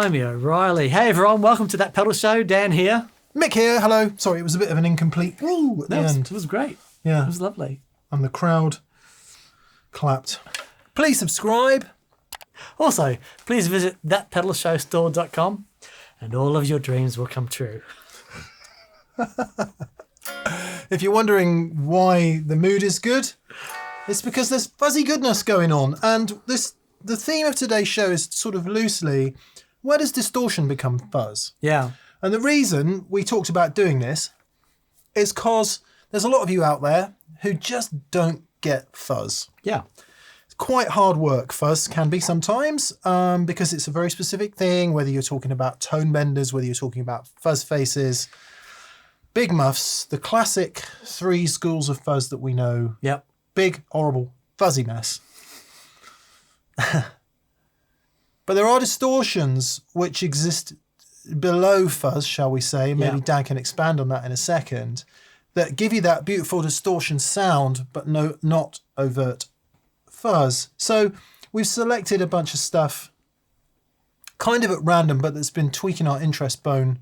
Blimey O'Reilly. Hey everyone, welcome to That Pedal Show. Dan here. Mick here, hello. Sorry, it was a bit of an incomplete woo at the end. It was great. Yeah. It was lovely. And the crowd clapped. Please subscribe. Also, please visit thatpedalshowstore.com and all of your dreams will come true. If you're wondering why the mood is good, it's because there's fuzzy goodness going on. And the theme of today's show is sort of loosely, where does distortion become fuzz? Yeah. And the reason we talked about doing this is because there's a lot of you out there who just don't get fuzz. Yeah. It's quite hard work, fuzz can be sometimes, because it's a very specific thing, whether you're talking about tone benders, whether you're talking about fuzz faces, big muffs, the classic three schools of fuzz that we know. Yep. Big, horrible, fuzzy mess. But there are distortions which exist below fuzz, shall we say, maybe Dan can expand on that in a second, that give you that beautiful distortion sound, but not overt fuzz. So we've selected a bunch of stuff kind of at random, but that's been tweaking our interest bone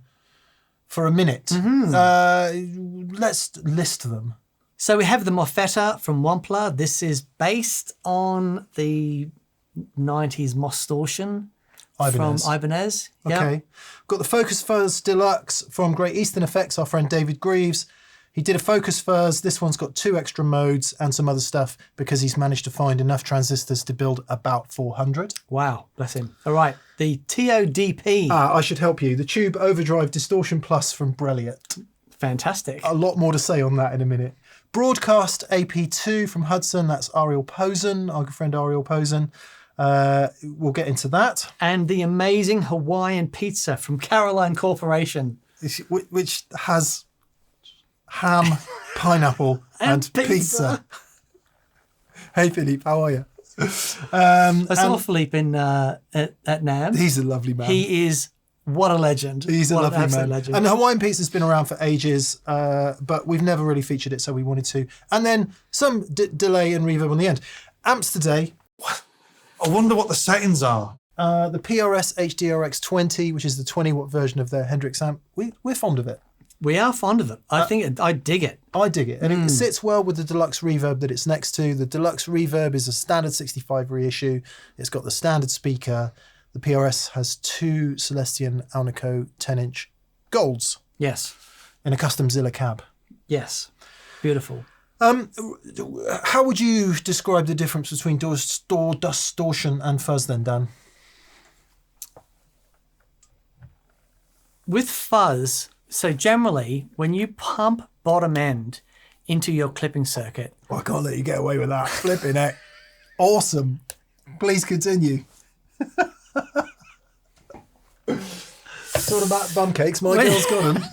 for a minute. Mm-hmm. Let's list them. So we have the Mofetta from Wampler. This is based on the 90s Distortion from Ibanez. Okay. Yep. Got the Focus Fuzz Deluxe from Great Eastern Effects, our friend David Greaves. He did a Focus Fuzz. This one's got 2 extra modes and some other stuff because he's managed to find enough transistors to build about 400. Wow, bless him. All right, the TODP. I should help you. The Tube Overdrive Distortion Plus from Brelliot. Fantastic. A lot more to say on that in a minute. Broadcast AP2 from Hudson. That's Ariel Posen, our good friend Ariel Posen. We'll get into that. And the amazing Hawaiian pizza from Caroline Corporation. Which has ham, pineapple, and pizza. Hey, Philippe, how are you? I saw Philippe at NAMM. He's a lovely man. He is, what a legend. He's a lovely man. Legend. And the Hawaiian pizza's been around for ages, but we've never really featured it, so we wanted to. And then some delay and reverb on the end. Amps today. I wonder what the settings are. The PRS HDRX 20, which is the 20-watt version of their Hendrix amp. We're fond of it. We are fond of it. I dig it. I dig it. And it sits well with the deluxe reverb that it's next to. The deluxe reverb is a standard 65 reissue. It's got the standard speaker. The PRS has 2 Celestion Alnico 10-inch golds. Yes. In a custom Zilla cab. Yes. Beautiful. How would you describe the difference between distortion and fuzz then, Dan? With fuzz, so generally, when you pump bottom end into your clipping circuit... I can't let you get away with that. Flipping it. Awesome. Please continue. Sort of about bum cakes. My girl's got them.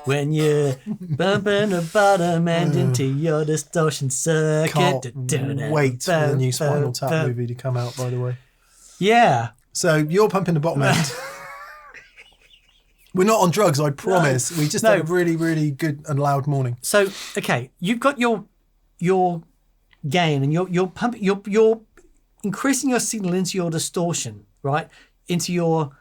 When you're bumping the bottom end into your distortion circuit. Can't wait for the new Spinal Tap movie to come out, by the way. Yeah. So you're pumping the bottom end. We're not on drugs, I promise. No. We just had a really, really good and loud morning. So, okay, you've got your gain and you're increasing your signal into your distortion, right? Into your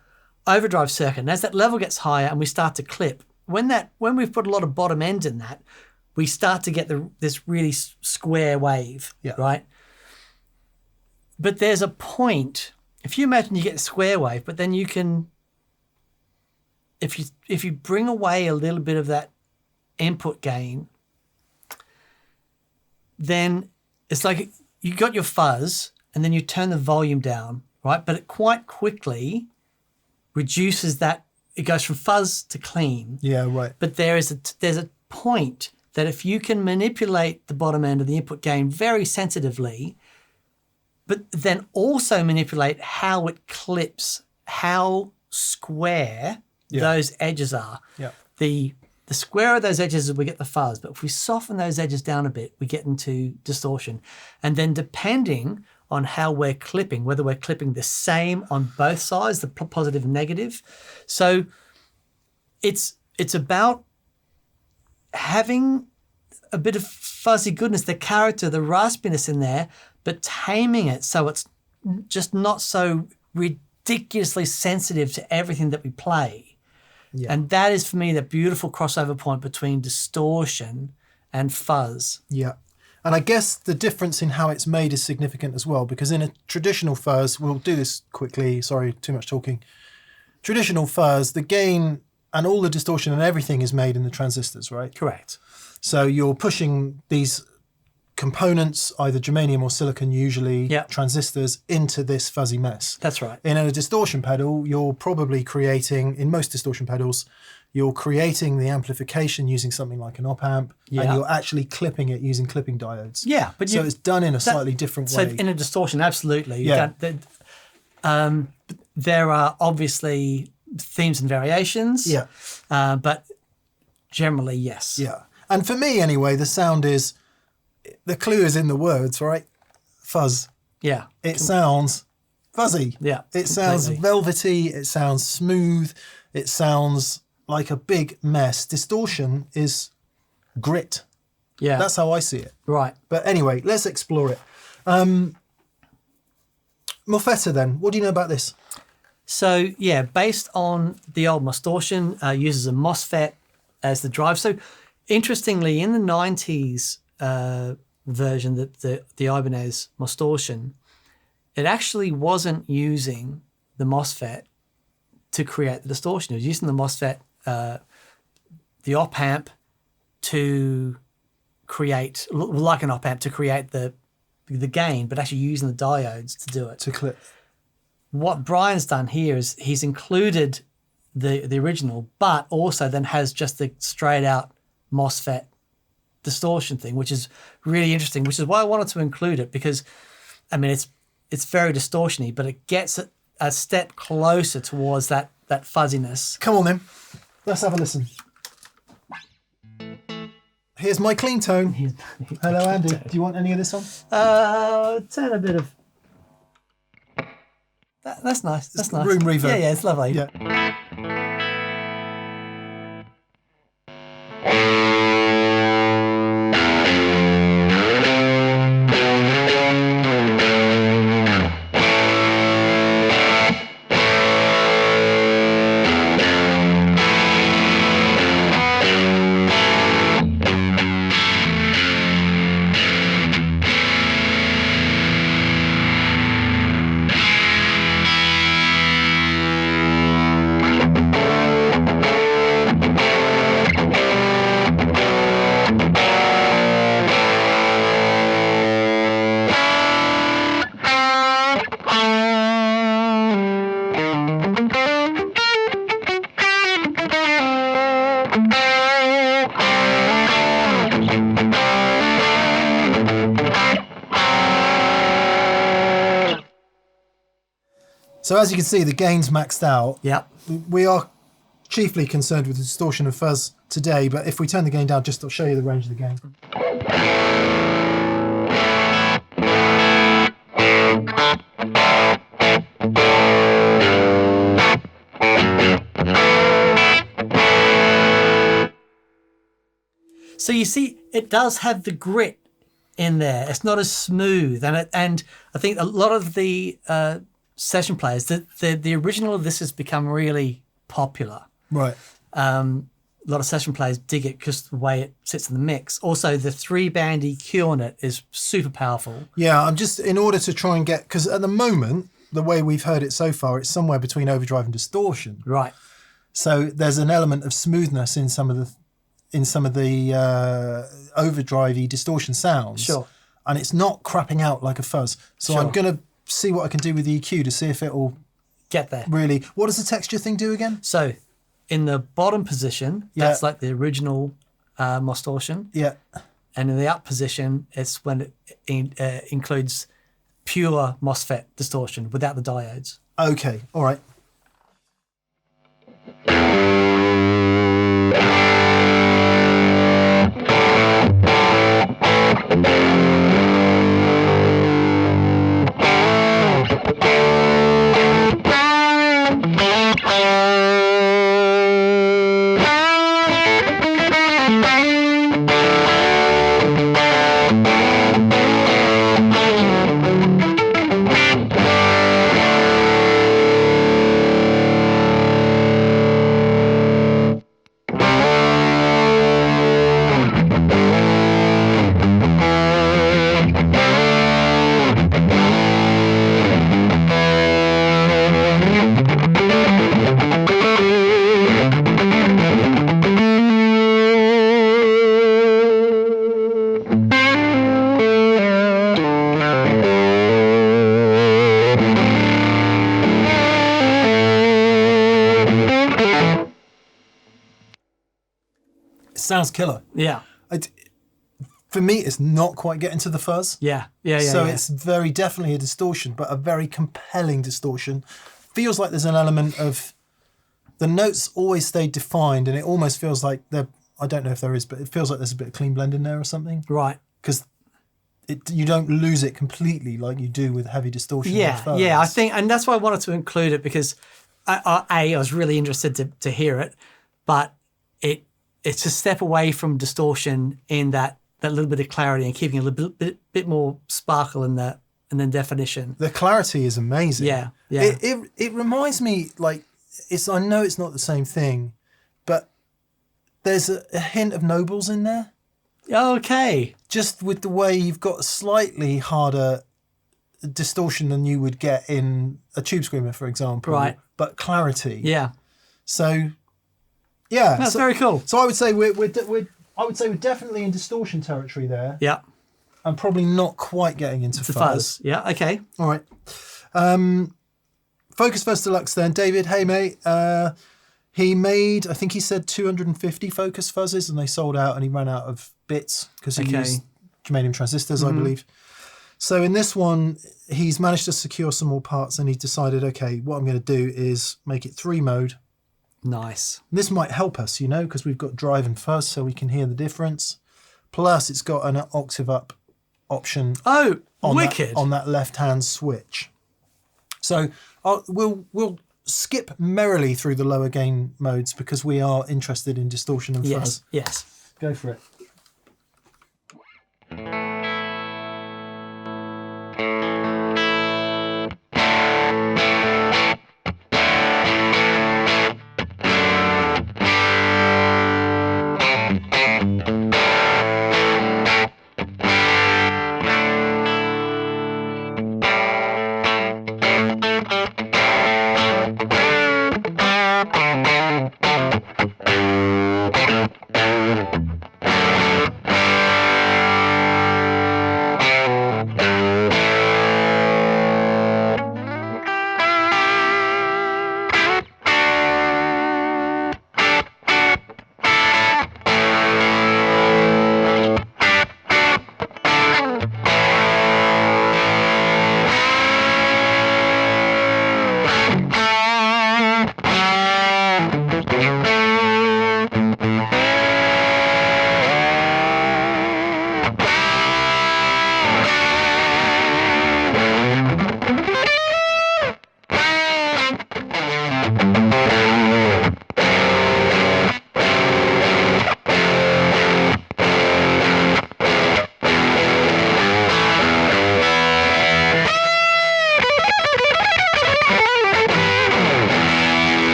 overdrive circuit. And as that level gets higher and we start to clip, when we've put a lot of bottom end in that, we start to get this really square wave, right? But there's a point, if you imagine you get a square wave, but then you can, if you bring away a little bit of that input gain, then it's like you got your fuzz and then you turn the volume down, right? But it quite quickly reduces that. It goes from fuzz to clean. Yeah, right. But there's a point that if you can manipulate the bottom end of the input gain very sensitively, but then also manipulate how it clips, how square those edges are. Yeah. The square of those edges is we get the fuzz, but if we soften those edges down a bit, we get into distortion. And then depending on how we're clipping, whether we're clipping the same on both sides, the positive and negative. So it's about having a bit of fuzzy goodness, the character, the raspiness in there, but taming it so it's just not so ridiculously sensitive to everything that we play. Yeah. And that is for me the beautiful crossover point between distortion and fuzz. Yeah. And I guess the difference in how it's made is significant as well, because in a traditional fuzz, we'll do this quickly, sorry, too much talking. Traditional fuzz, the gain and all the distortion and everything is made in the transistors, right? Correct. So you're pushing these components, either germanium or silicon usually, Yep. transistors, into this fuzzy mess. That's right. In a distortion pedal, you're probably creating, in most distortion pedals, you're creating the amplification using something like an op amp, and Yeah. you're actually clipping it using clipping diodes. Yeah, but So it's done in a slightly different So way. in a distortion, absolutely. Yeah. There are obviously themes and variations. Yeah. But generally, yes. Yeah. And for me, anyway, the sound is, the clue is in the words, right? Fuzz. Yeah. It sounds fuzzy. Yeah, It sounds completely. velvety. It sounds smooth. It sounds like a big mess. Distortion is grit. Yeah. That's how I see it. right. But anyway, let's explore it. Mofetta then, what do you know about this? So yeah, based on the old Distortion, uses a MOSFET as the drive. So interestingly, in the 90s version, the Ibanez Distortion, it actually wasn't using the MOSFET to create the distortion. It was using the MOSFET, the op amp, to create, like an op amp, to create the gain, but actually using the diodes to do it. To clip. What Brian's done here is he's included the original, but also then has just the straight out MOSFET distortion thing, which is really interesting, which is why I wanted to include it, because I mean it's very distortion-y, but it gets a step closer towards that fuzziness. Come on then, let's have a listen. Here's my clean tone. Hello, Andy. Do you want any of this on? Turn a bit of that's nice. That's nice. Room reverb. Yeah, it's lovely. Yeah. So as you can see, the gain's maxed out. Yep. We are chiefly concerned with the distortion of fuzz today, but if we turn the gain down, just to show you the range of the gain. So you see, it does have the grit in there. It's not as smooth, and I think a lot of the session players, the original of this has become really popular. Right. A lot of session players dig it because the way it sits in the mix. Also, the 3-band EQ on it is super powerful. Yeah, I'm just, in order to try and get, because at the moment, the way we've heard it so far, it's somewhere between overdrive and distortion. Right. So there's an element of smoothness in some of the overdrivey distortion sounds. Sure. And it's not crapping out like a fuzz. So Sure. I'm going to see what I can do with the EQ to see if it'll Get there. really... What does the texture thing do again? So in the bottom position, Yeah. that's like the original Distortion. Yeah. And in the up position, it's when it includes pure MOSFET distortion without the diodes. Okay. All right. It sounds killer. Yeah. For me, it's not quite getting to the fuzz. Yeah. So it's very definitely a distortion, but a very compelling distortion. Feels like there's an element of the notes always stay defined, and it almost feels like they're. I don't know if there is, but it feels like there's a bit of clean blend in there or something. Right. Because you don't lose it completely like you do with heavy distortion. Yeah. I think, and that's why I wanted to include it because I was really interested to hear it, but it's a step away from distortion in that little bit of clarity and keeping a little bit more sparkle in that and then definition. The clarity is amazing. Yeah. It reminds me like I know it's not the same thing, but there's a hint of Nobles in there. Okay. Just with the way you've got a slightly harder distortion than you would get in a Tube Screamer, for example. Right. But clarity. Yeah. So, yeah. That's very cool. So I would say we're definitely in distortion territory there. Yeah. And probably not quite getting into fuzz. Yeah. Okay. All right. Focus Fuzz Deluxe then. David, hey mate. He made, I think he said 250 Focus Fuzzes and they sold out and he ran out of bits because he used germanium transistors, I believe. So in this one, he's managed to secure some more parts and he decided, okay, what I'm going to do is make it 3-mode. Nice. This might help us, because we've got drive and fuzz so we can hear the difference. Plus, it's got an octave up option. Oh, wicked. On that left-hand switch. So we'll skip merrily through the lower gain modes because we are interested in distortion and fuzz. Yes. Go for it.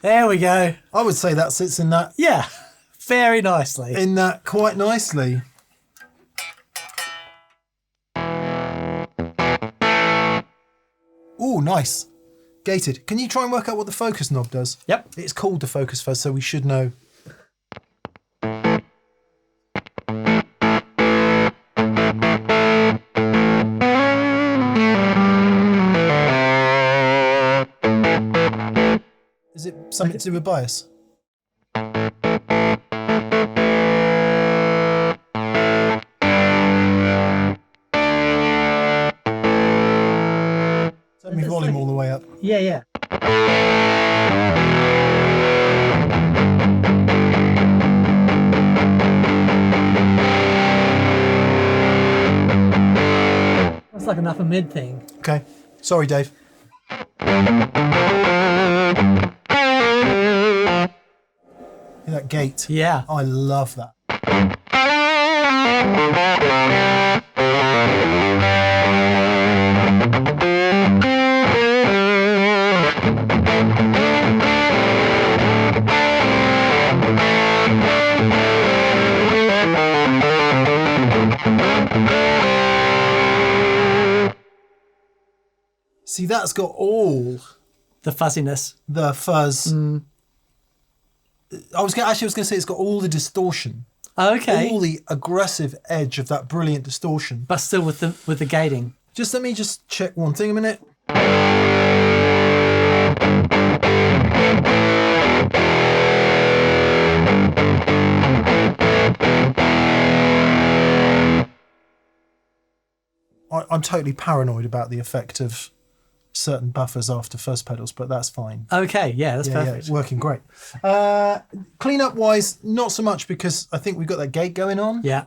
There we go. I would say that sits in that. Yeah, very nicely. In that quite nicely. Oh, nice. Gated. Can you try and work out what the focus knob does? Yep. It's called the focus fuzz, so we should know. Is it something to do with bias? Turn my volume all the way up. Yeah. That's like an upper mid thing. Okay. Sorry, Dave. That gate. Yeah. I love that. See, that's got all The fuzziness. the fuzz. I was going to say it's got all the distortion. Okay. all the aggressive edge of that brilliant distortion. But still with the gating. Let me check one thing a minute. I'm totally paranoid about the effect of certain buffers after fuzz pedals, but that's fine. Okay, yeah, that's perfect. Yeah, working great. Cleanup wise, not so much because I think we've got that gate going on. Yeah.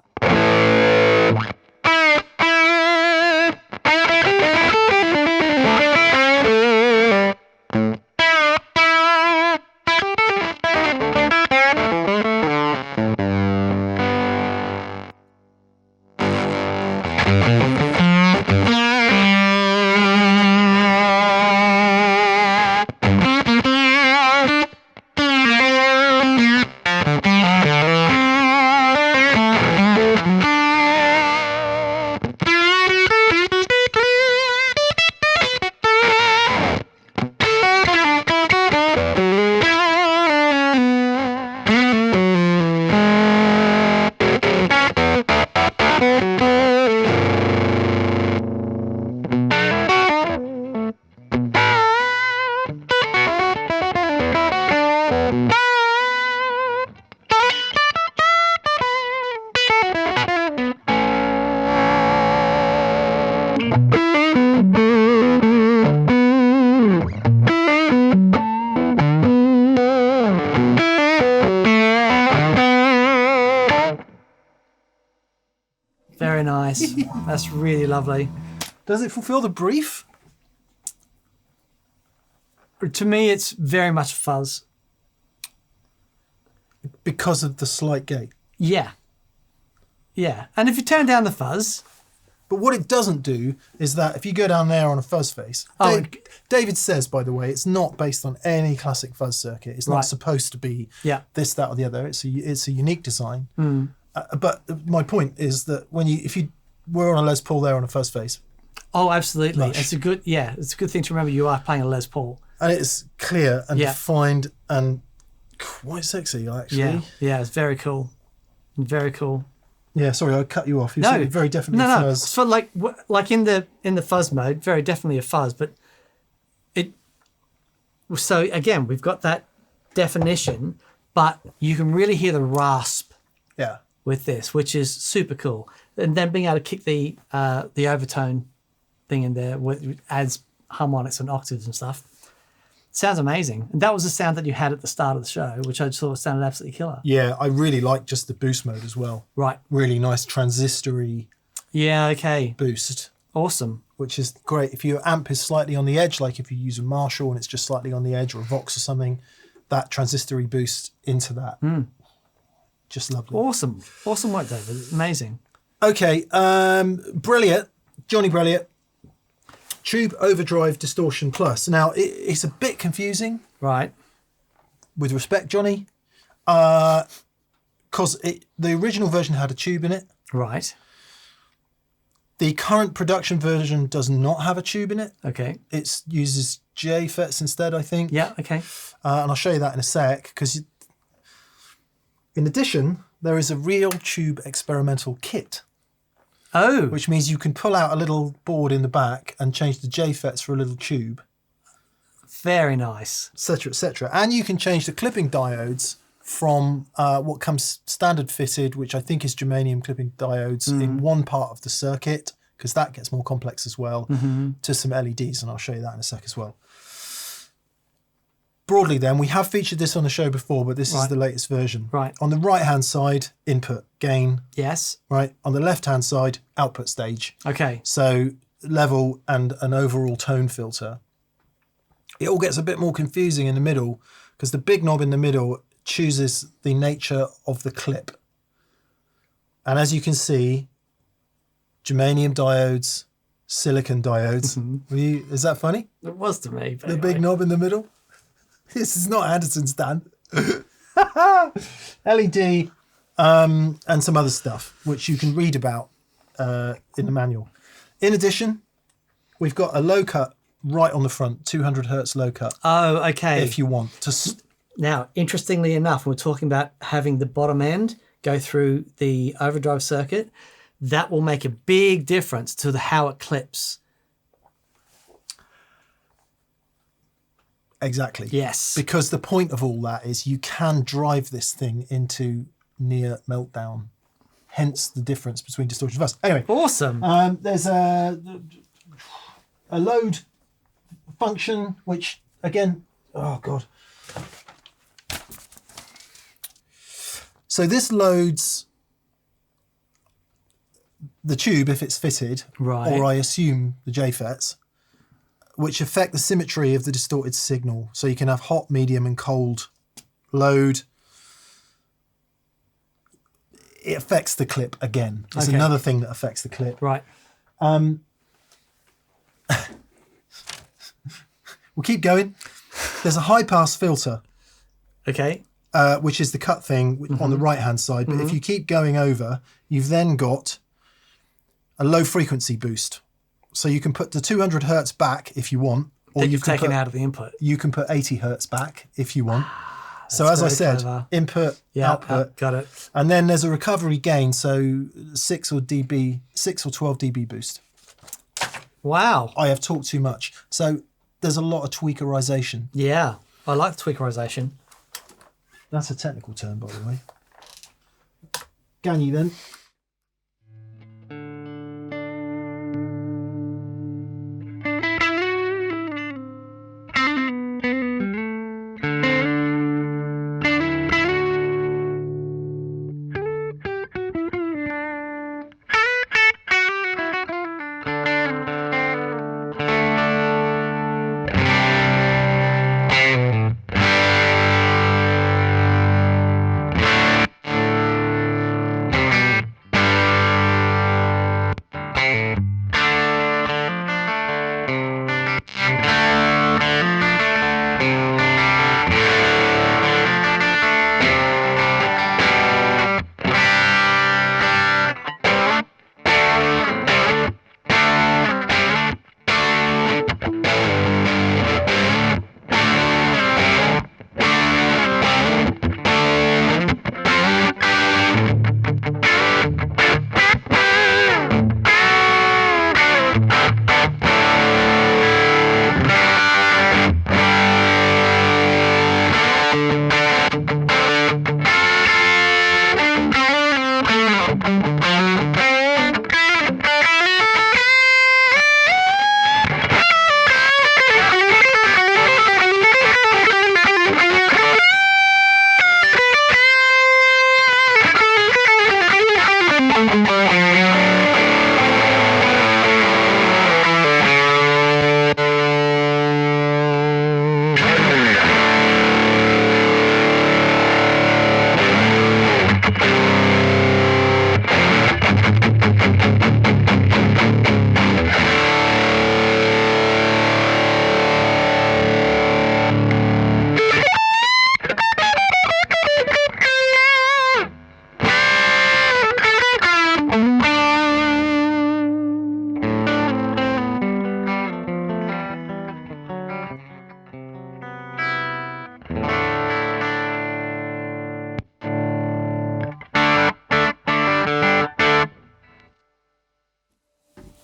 Very nice. That's really lovely. Does it fulfill the brief? To me, it's very much fuzz. Because of the slight gate. Yeah. Yeah. And if you turn down the fuzz... But what it doesn't do is that if you go down there on a fuzz face... David says, by the way, it's not based on any classic fuzz circuit. It's not supposed to be this, that, or the other. It's a unique design. Mm. But my point is that if you were on a Les Paul there on a fuzz face... Oh, absolutely. Lush. It's a good thing to remember you are playing a Les Paul. And it's clear and defined and quite sexy, actually. Yeah, it's very cool. Very cool. Yeah, sorry, I cut you off. You said very definitely fuzz. So like in the fuzz mode, very definitely a fuzz, but so again, we've got that definition, but you can really hear the rasp with this, which is super cool. And then being able to kick the overtone thing in there, which adds harmonics and octaves and stuff. Sounds amazing. And that was the sound that you had at the start of the show, which I thought sounded absolutely killer. Yeah, I really like just the boost mode as well. Right. Really nice transistory boost. Awesome. Which is great. If your amp is slightly on the edge, like if you use a Marshall and it's just slightly on the edge, or a Vox or something, that transistory boost into that. Just lovely. Awesome. Awesome work, David. Amazing. Okay. Brelliot, Johnny Brelliot. Tube Overdrive Distortion Plus. Now, it's a bit confusing. Right. With respect, Johnny. Because the original version had a tube in it. Right. The current production version does not have a tube in it. Okay. It uses J-FETs instead, I think. Yeah, okay. And I'll show you that in a sec, because in addition, there is a real tube experimental kit. Oh. Which means you can pull out a little board in the back and change the J-FETs for a little tube. Very nice. Etc., etc. And you can change the clipping diodes from what comes standard fitted, which I think is germanium clipping diodes in one part of the circuit, because that gets more complex as well, to some LEDs, and I'll show you that in a sec as well. Broadly then, we have featured this on the show before, but this is the latest version. Right. On the right-hand side, input, gain. Yes. Right. On the left-hand side, output stage. Okay. So level and an overall tone filter. It all gets a bit more confusing in the middle, because the big knob in the middle chooses the nature of the clip. And as you can see, germanium diodes, silicon diodes. Is that funny? It was to me. But the big knob in the middle? This is not Anderson's, Dan. LED and some other stuff, which you can read about in the manual. In addition, we've got a low cut right on the front, 200 hertz low cut. Oh, okay. If you want to. Now, interestingly enough, we're talking about having the bottom end go through the overdrive circuit, that will make a big difference to how it clips. Exactly. Yes. Because the point of all that is you can drive this thing into near meltdown. Hence the difference between distortion and fuzz. Anyway. Awesome. There's a load function, which again, oh God. So this loads the tube if it's fitted, right. or I assume the JFETs, which affect the symmetry of the distorted signal. So you can have hot, medium, and cold load. It affects the clip again. It's another thing that affects the clip. Right. We'll keep going. There's a high pass filter. Okay. Which is the cut thing on the right-hand side. But if you keep going over, you've then got a low frequency boost. So you can put the 200 hertz back if you want. Or you've taken out of the input. You can put 80 hertz back if you want. So as I said, input, output. Got it. And then there's a recovery gain, so 6 or 12 dB boost. Wow. I have talked too much. So there's a lot of tweakerization. Yeah, I like the tweakerization. That's a technical term, by the way. Can you then?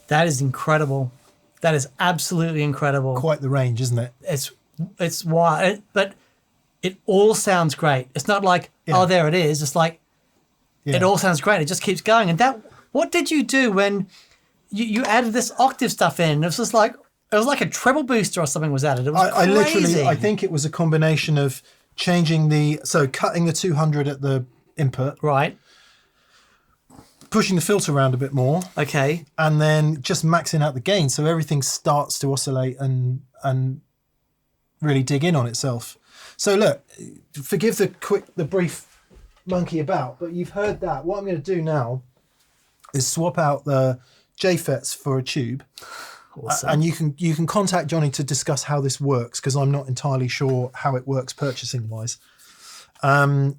That is incredible. That is absolutely incredible. Quite the range, isn't it? It's wild, but it all sounds great. It's not like, oh, there it is. It's like, it all sounds great. It just keeps going. And that, what did you do when you added this octave stuff in? It was just like, it was like a treble booster or something was added. It was crazy. I think it was a combination of changing cutting the 200 at the input. Right. Pushing the filter around a bit more. Okay. And then just maxing out the gain so everything starts to oscillate and really dig in on itself. So look, forgive the brief monkey about, but you've heard that. What I'm going to do now is swap out the JFETs for a tube. Awesome. And you can contact Johnny to discuss how this works, because I'm not entirely sure how it works purchasing wise. And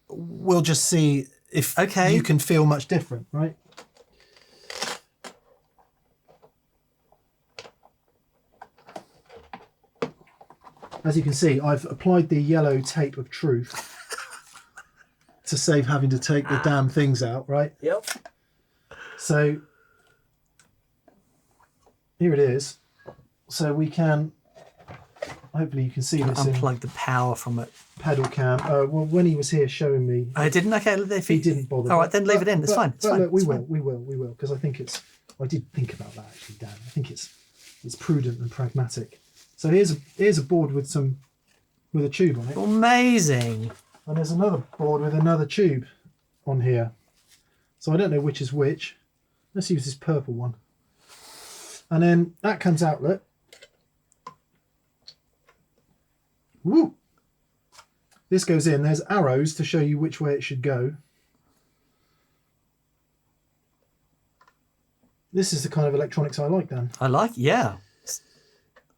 we'll just see if you can feel much different, right? As you can see, I've applied the yellow tape of truth. to save having to take the damn things out, right? Yep. So here it is. So we can, hopefully you can see this in Unplug the power from it. pedal cam. Well, when he was here showing me, I didn't. Okay, if he didn't bother. All right, then leave it in. It's fine. It's fine. Look, we It's will, fine. we will, because I think it's. I did think about that actually, Dan. I think it's prudent and pragmatic. So here's a board with a tube on it, Amazing. and there's another board with another tube on here. So I don't know which is which. Let's use this purple one. And then that comes out. Look. Woo! This goes in. There's arrows to show you which way it should go. This is the kind of electronics I like, Dan. Yeah.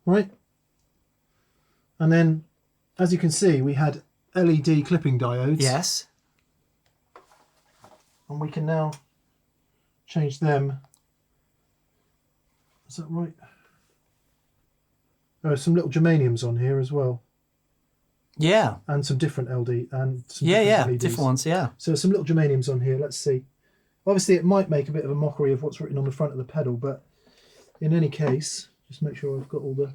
Right? And then, as you can see, we had LED clipping diodes. Yes. And we can now change them. Is that right? There are some little germaniums on here as well. Yeah. And some different LD and some Yeah, different yeah. LEDs. Different ones, yeah. So some little germaniums on here. Let's see. Obviously, it might make a bit of a mockery of what's written on the front of the pedal, but in any case, just make sure I've got all the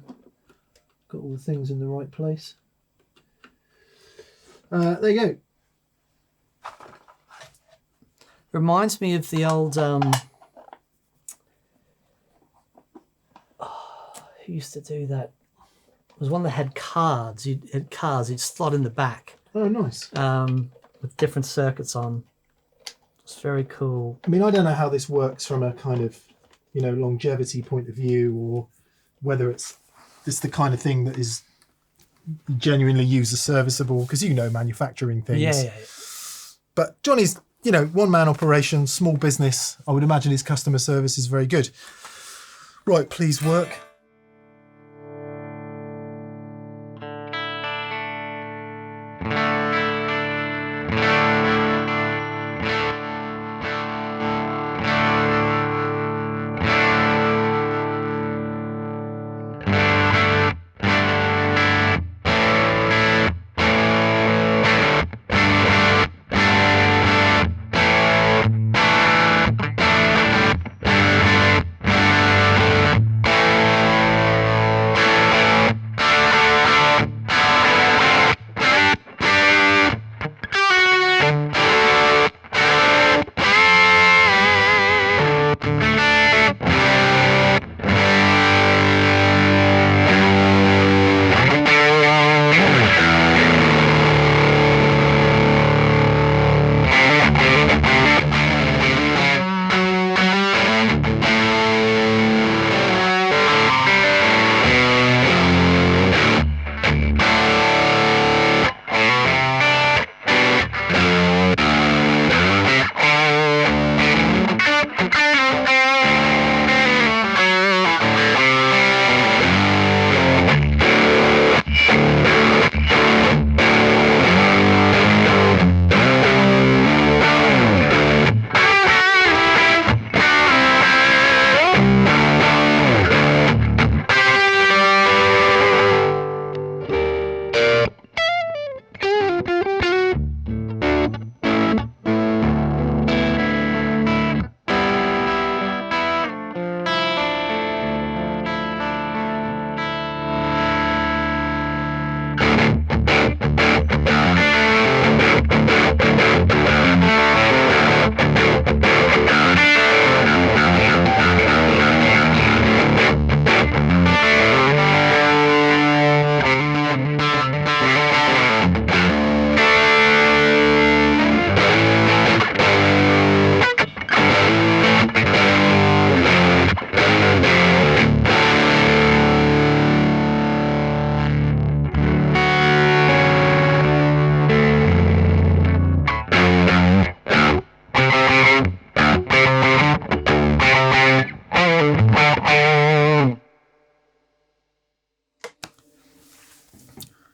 things in the right place. There you go. Reminds me of the old. Who used to do that? It was one that had cards. You had cards. You'd slot in the back. Oh, nice. With different circuits on. It's very cool. I mean, I don't know how this works from a kind of, longevity point of view, or whether it's the kind of thing that is genuinely user serviceable, because manufacturing things. Yeah. But Johnny's, one-man operation, small business. I would imagine his customer service is very good. Right, please work.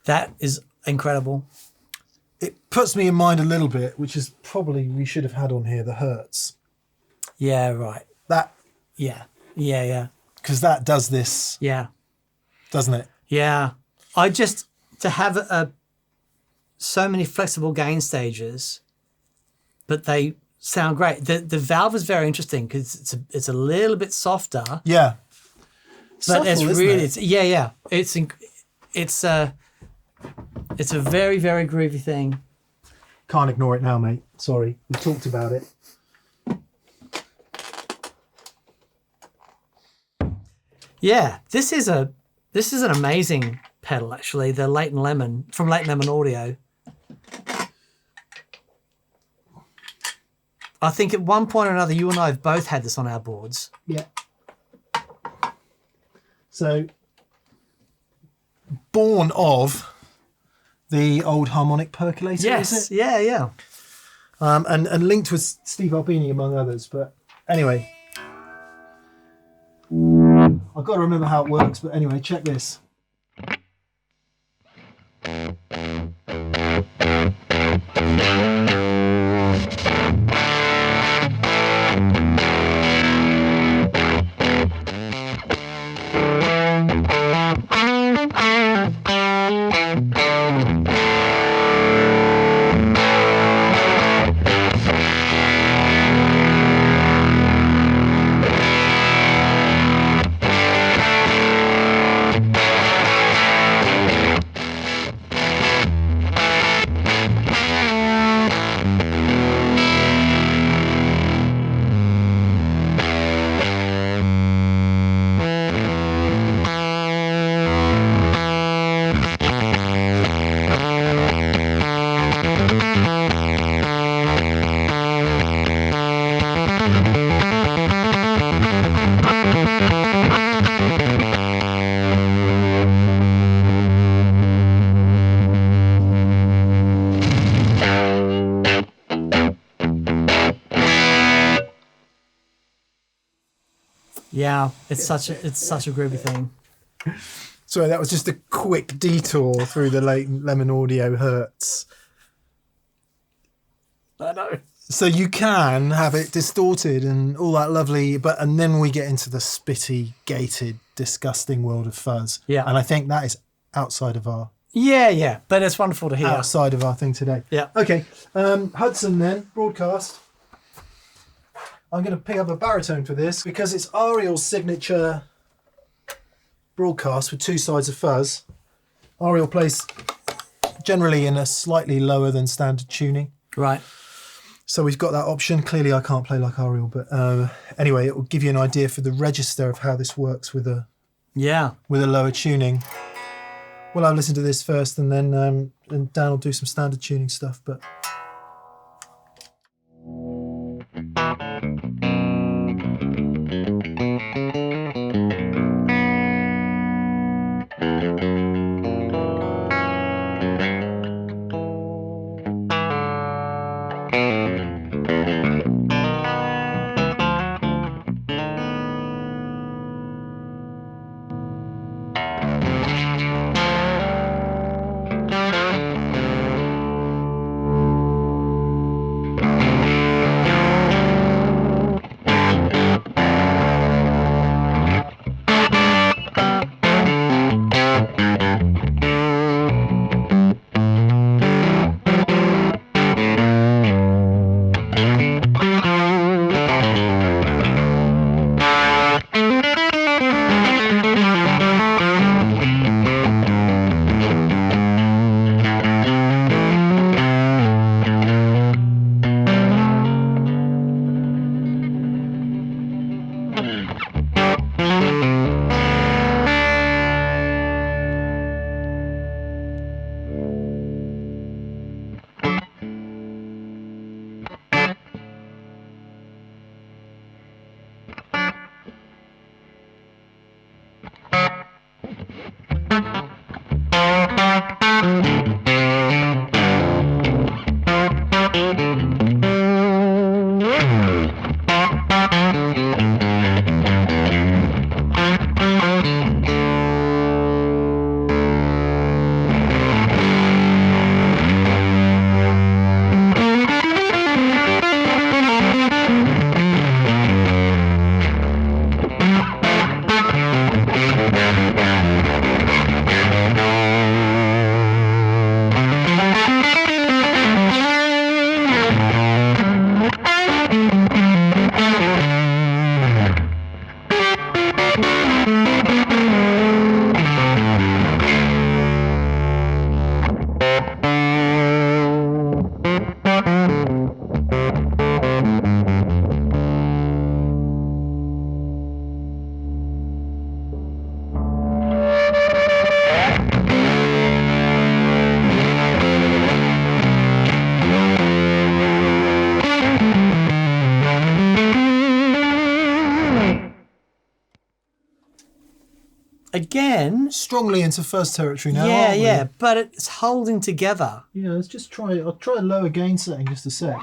That is incredible. It puts me in mind a little bit, which is probably we should have had on here, the Hertz. Yeah, right. That, Yeah. because that does this, Yeah. doesn't it? Yeah. To have so many flexible gain stages but they sound great. The valve is very interesting because it's a little bit softer. Yeah. But Subtle, it's isn't really, it? it's a very, very groovy thing. Can't ignore it now, mate. Sorry, we talked about it. Yeah, this is an amazing pedal actually. The Latent Lemon from Latent Lemon Audio. I think at one point or another, you and I have both had this on our boards. Yeah. So, born of the old harmonic percolator, Yes, is it? yeah. And linked with Steve Albini, among others. But anyway, I've got to remember how it works. But anyway, check this. Yeah, it's such a groovy thing. Sorry, that was just a quick detour through the Latent Lemon Audio Hertz. I know. So you can have it distorted and all that lovely, and then we get into the spitty, gated, disgusting world of fuzz. Yeah. And I think that is outside of our Yeah, but it's wonderful to hear. outside of our thing today. Yeah. Okay. Hudson then, broadcast. I'm going to pick up a baritone for this because it's Ariel's signature broadcast with two sides of fuzz. Ariel plays generally in a slightly lower than standard tuning. Right. So we've got that option. Clearly I can't play like Ariel, but anyway, it will give you an idea for the register of how this works with a lower tuning. Well, I'll listen to this first and then and Dan will do some standard tuning stuff, but... again, Strongly into fuzz territory now, yeah, aren't we? yeah, but it's holding together. Yeah, let's just try. I'll try a lower gain setting just a sec.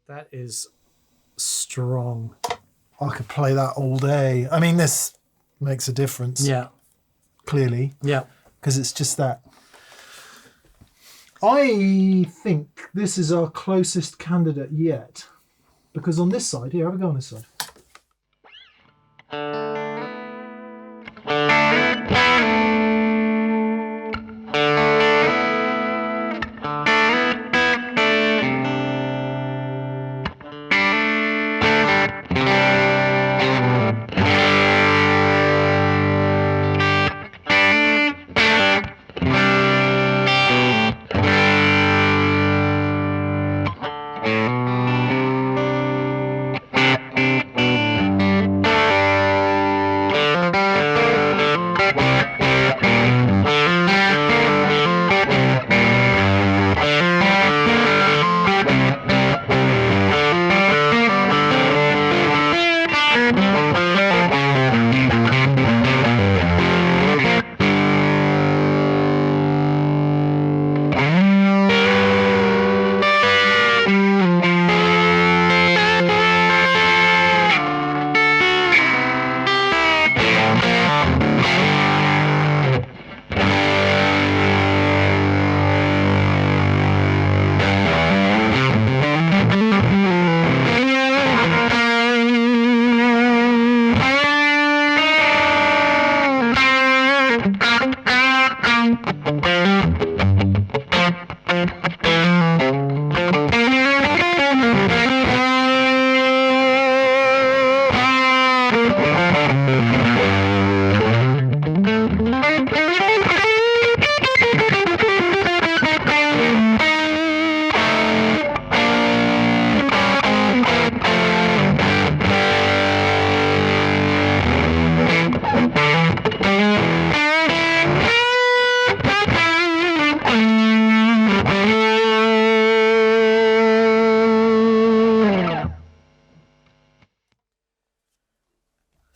That is strong. I could play that all day. I mean, this makes a difference. Yeah. Clearly. Yeah. Because it's just that. I think this is our closest candidate yet. Because on this side, here, have a go on this side.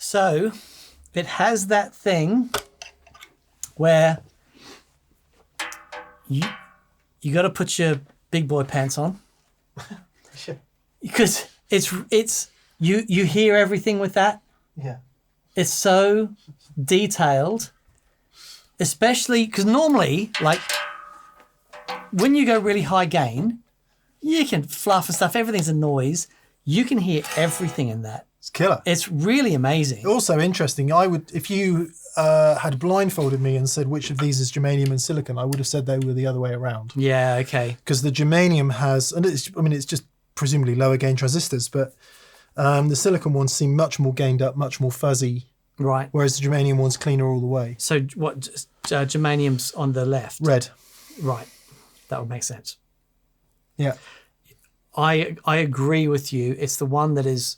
So it has that thing where you got to put your big boy pants on because it's you hear everything with that. Yeah. It's so detailed, especially because normally, like when you go really high gain, you can fluff and stuff. Everything's a noise. You can hear everything in that. It's killer. It's really amazing. Also interesting, I would, if you had blindfolded me and said which of these is germanium and silicon, I would have said they were the other way around. Yeah, okay. Because the germanium has, and it's just presumably lower gain transistors, but the silicon ones seem much more gained up, much more fuzzy. Right. Whereas the germanium one's cleaner all the way. So what, germanium's on the left? Red. Right. that would make sense. Yeah. I agree with you. It's the one that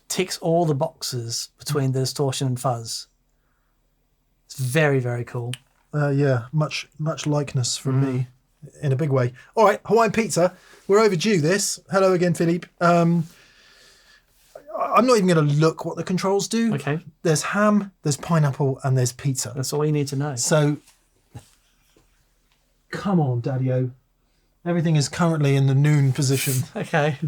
ticks all the boxes between the distortion and fuzz. It's very, very cool. Yeah, much likeness from me in a big way. All right, Hawaiian pizza. We're overdue this. Hello again, Philippe. I'm not even going to look what the controls do. Okay. There's ham, there's pineapple, and there's pizza. That's all you need to know. So, come on, Daddy-O. Everything is currently in the noon position. Okay.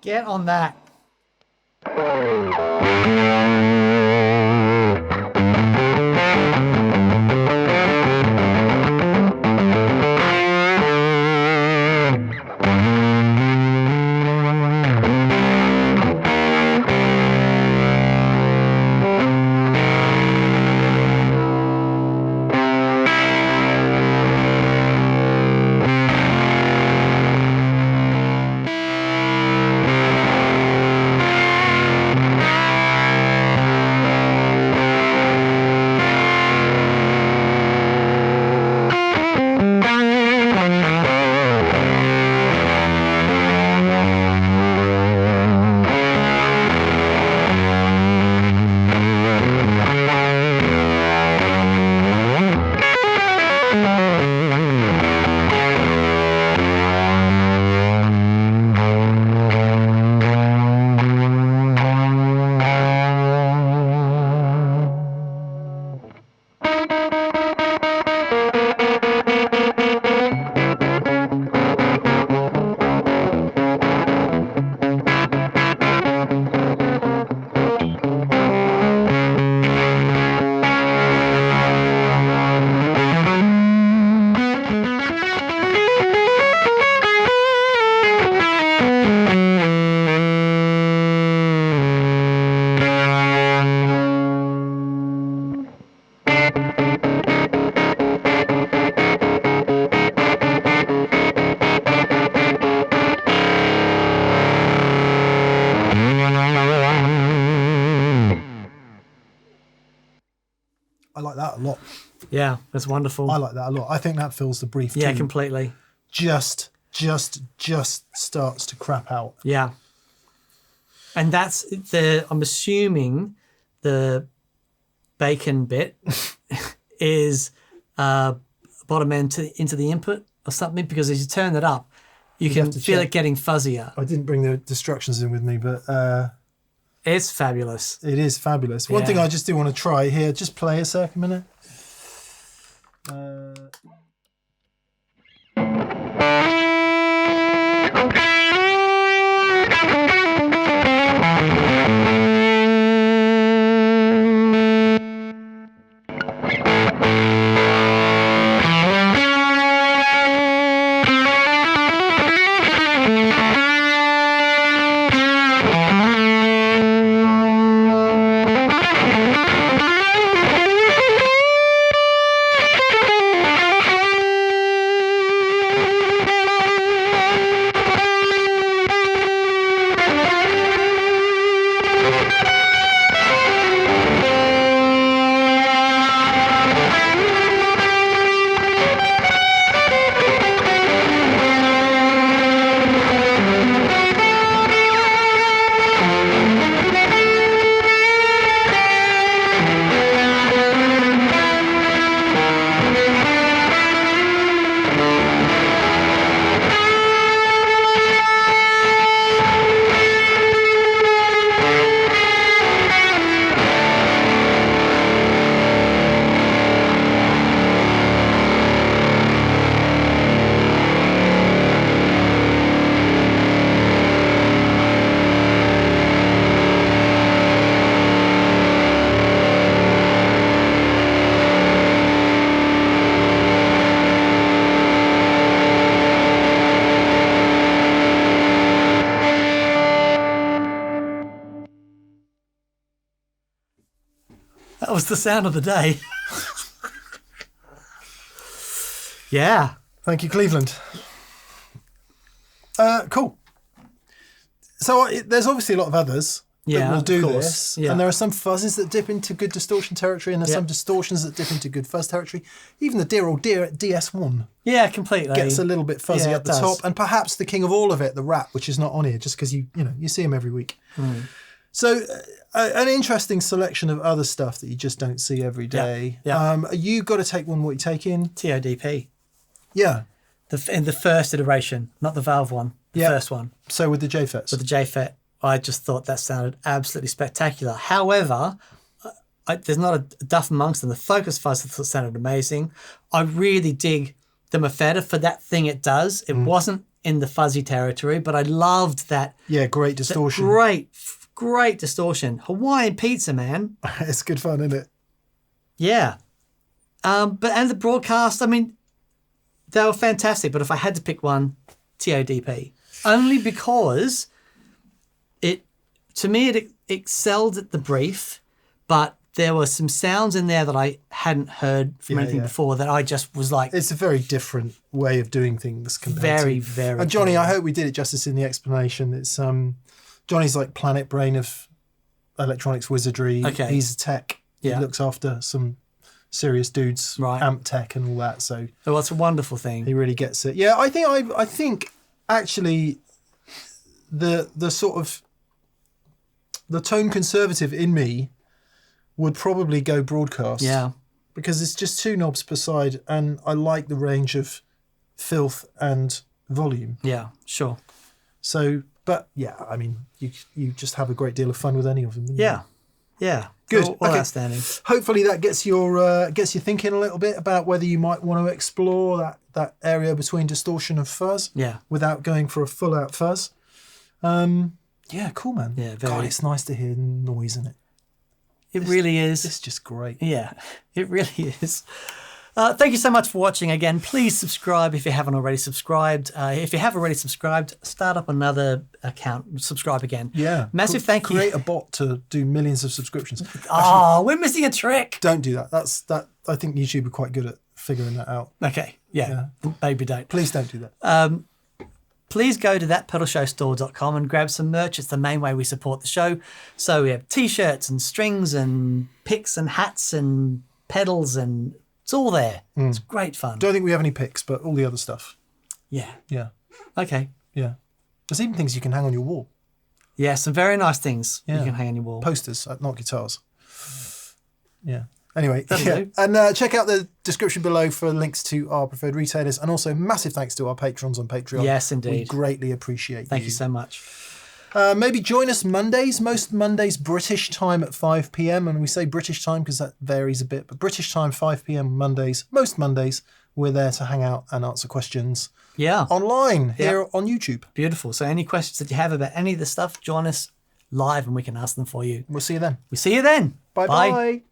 Get on that. I like that a lot. Yeah, that's wonderful. I like that a lot. I think that fills the brief Yeah, too. completely. Just starts to crap out. Yeah. And that's I'm assuming the bacon bit is bottom end into the input or something, because as you turn it up, you can feel it getting fuzzier. I didn't bring the instructions in with me, but it's fabulous. It is fabulous. One thing I just do want to try here, just play a second minute. That was the sound of the day. Yeah. Thank you, Cleveland. Cool. So there's obviously a lot of others that will do this. Yeah. And there are some fuzzes that dip into good distortion territory, and there's some distortions that dip into good fuzz territory. Even the dear old DS1 completely gets a little bit fuzzy at the top. And perhaps the king of all of it, the Rat, which is not on here, just because you see him every week. So an interesting selection of other stuff that you just don't see every day. You got to take one. What you take in? TODP. Yeah. In the first iteration, not the Valve one, the first one. So with the JFETs. With the JFET, I just thought that sounded absolutely spectacular. However, there's not a duff amongst them. The Focus Fuzz sounded amazing. I really dig the Mofetta for that thing it does. It wasn't in the fuzzy territory, but I loved that. Yeah, great distortion. Great distortion. Hawaiian pizza, man. It's good fun, isn't it? Yeah. And the broadcast, I mean, they were fantastic. But if I had to pick one, TODP. Only because it excelled at the brief, but there were some sounds in there that I hadn't heard from anything before that I just was like... It's a very different way of doing things compared to... Very. And Johnny, I hope we did it justice in the explanation. It's... Johnny's like planet brain of electronics wizardry. Okay. He's a tech. He looks after some serious dudes, amp tech and all that. So it's a wonderful thing. He really gets it. Yeah, I think actually the sort of the tone conservative in me would probably go broadcast. Yeah. Because it's just 2 knobs per side, and I like the range of filth and volume. Yeah, sure. So. But yeah, I mean, you just have a great deal of fun with any of them. Yeah. Good. All outstanding. Hopefully that gets you thinking a little bit about whether you might want to explore that area between distortion and fuzz. Yeah. Without going for a full out fuzz. Yeah, cool, man. Yeah, very. God, it's nice to hear noise in it. It really is. It's just great. Yeah, it really is. Thank you so much for watching. Again, please subscribe if you haven't already subscribed. If you have already subscribed, start up another account, subscribe again. Yeah. Massive thank you. Create a bot to do millions of subscriptions. We're missing a trick. Don't do that. I think YouTube are quite good at figuring that out. Okay. Yeah. Maybe don't. Please don't do that. Please go to thatpedalshowstore.com and grab some merch. It's the main way we support the show. So we have T-shirts and strings and picks and hats and pedals and... It's all there. It's great fun. Don't think we have any picks, but all the other stuff. Yeah. Yeah. Okay. Yeah. There's even things you can hang on your wall. Yeah, some very nice things Yeah. you can hang on your wall. Posters, not guitars. Yeah. Anyway, That'll yeah. do. And check out the description below for links to our preferred retailers, and also massive thanks to our patrons on Patreon. Yes, indeed. We greatly appreciate Thank you so much. Maybe join us Mondays, most Mondays British time at 5 p.m. And we say British time because that varies a bit, but British time, 5 p.m. Mondays, most Mondays, we're there to hang out and answer questions Yeah. online here on YouTube. Beautiful. So any questions that you have about any of the stuff, join us live and we can ask them for you. We'll see you then. We see you then. Bye-bye.